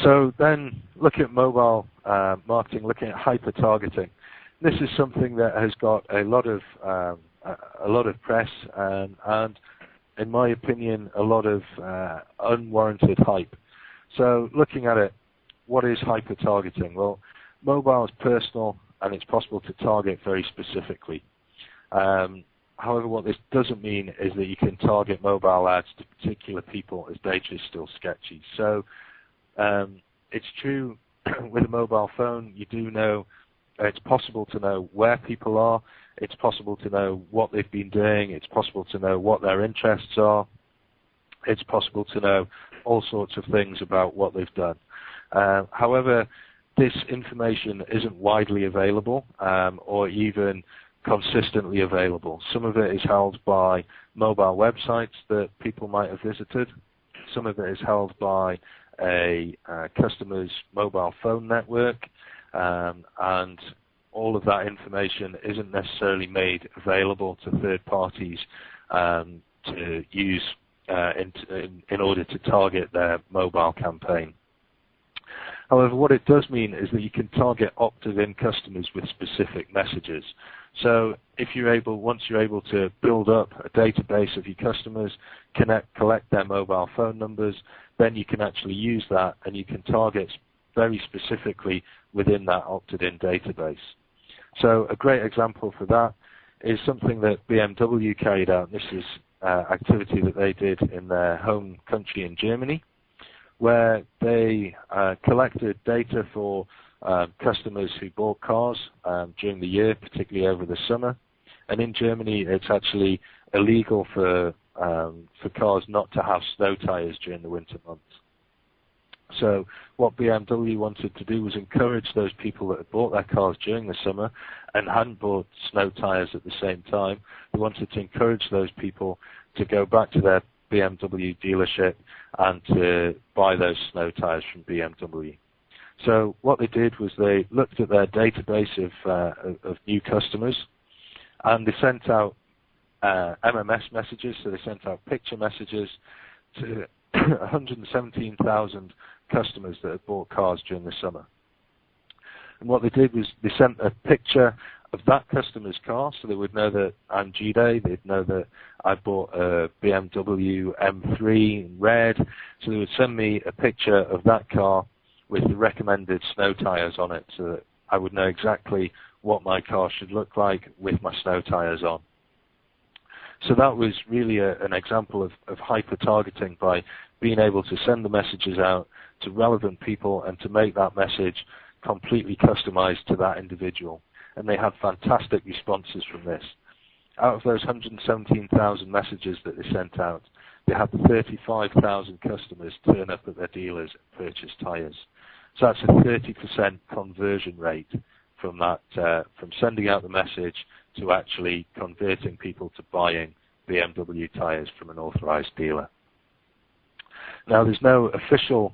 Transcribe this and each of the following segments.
So then, looking at mobile marketing, looking at hyper-targeting. This is something that has got a lot of press and, in my opinion, a lot of unwarranted hype. So, looking at it, what is hyper-targeting? Well, mobile is personal, and it's possible to target very specifically. However, what this doesn't mean is that you can target mobile ads to particular people, as data is still sketchy. So it's true with a mobile phone, you do know, it's possible to know where people are, it's possible to know what they've been doing, it's possible to know what their interests are, it's possible to know all sorts of things about what they've done. However, this information isn't widely available or even consistently available. Some of it is held by mobile websites that people might have visited. Some of it is held by a customer's mobile phone network, and all of that information isn't necessarily made available to third parties to use in order to target their mobile campaign. However, what it does mean is that you can target opted-in customers with specific messages. So once you're able to build up a database of your customers, collect their mobile phone numbers, then you can actually use that and you can target very specifically within that opted-in database. So a great example for that is something that BMW carried out. This is activity that they did in their home country in Germany, where they collected data for customers who bought cars during the year, particularly over the summer. And in Germany, it's actually illegal for cars not to have snow tires during the winter months. So what BMW wanted to do was encourage those people that had bought their cars during the summer and hadn't bought snow tires at the same time. They wanted to encourage those people to go back to their BMW dealership and to buy those snow tires from BMW. So what they did was they looked at their database of new customers, and they sent out MMS messages, so they sent out picture messages to 117,000 customers that had bought cars during the summer. And what they did was they sent a picture of that customer's car, so they would know that I'm Jide, they'd know that I bought a BMW M3 in red, so they would send me a picture of that car with the recommended snow tires on it, so that I would know exactly what my car should look like with my snow tires on. So that was really an example of hyper-targeting, by being able to send the messages out to relevant people and to make that message completely customized to that individual. And they had fantastic responses from this. Out of those 117,000 messages that they sent out, they had 35,000 customers turn up at their dealers and purchase tires. So that's a 30% conversion rate from that, from sending out the message to actually converting people to buying BMW tires from an authorized dealer. Now, there's no official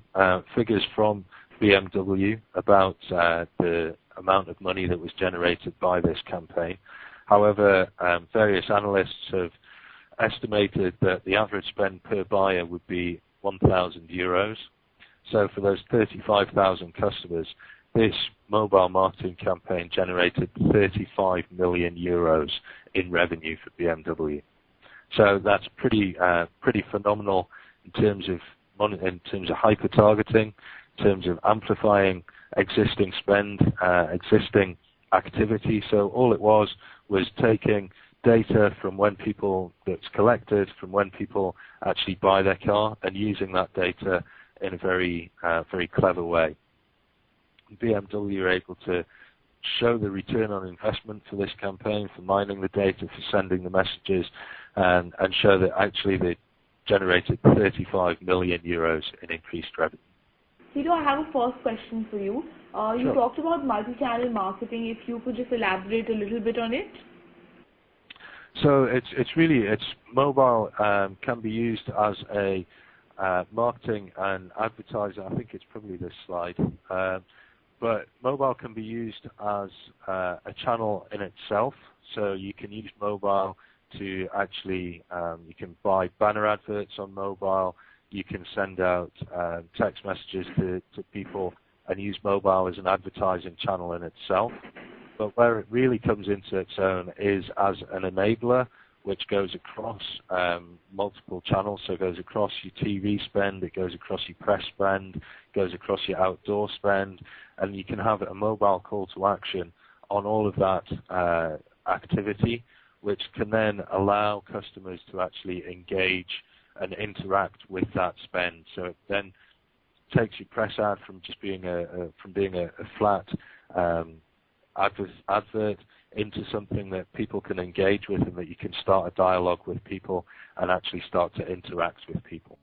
figures from BMW about the amount of money that was generated by this campaign. However, various analysts have estimated that the average spend per buyer would be €1,000. So for those 35,000 customers, this mobile marketing campaign generated €35 million in revenue for BMW. So that's pretty phenomenal in terms of hyper-targeting, in terms of amplifying existing spend, existing activity. So all it was taking data from when that's collected, from when people actually buy their car, and using that data in a very clever way. BMW are able to show the return on investment for this campaign, for mining the data, for sending the messages, and show that actually they generated €35 million in increased revenue. Tito, I have a first question for you. You Sure. talked about multi-channel marketing. If you could just elaborate a little bit on it. So it's mobile can be used as a marketing and advertising. I think it's probably this slide. But mobile can be used as a channel in itself. So you can use mobile to actually, you can buy banner adverts on mobile. You can send out text messages to people and use mobile as an advertising channel in itself. But where it really comes into its own is as an enabler, which goes across multiple channels. So it goes across your TV spend, it goes across your press spend, goes across your outdoor spend, and you can have a mobile call to action on all of that activity, which can then allow customers to actually engage and interact with that spend. So it then takes your press ad from just being a flat advert into something that people can engage with and that you can start a dialogue with people and actually start to interact with people.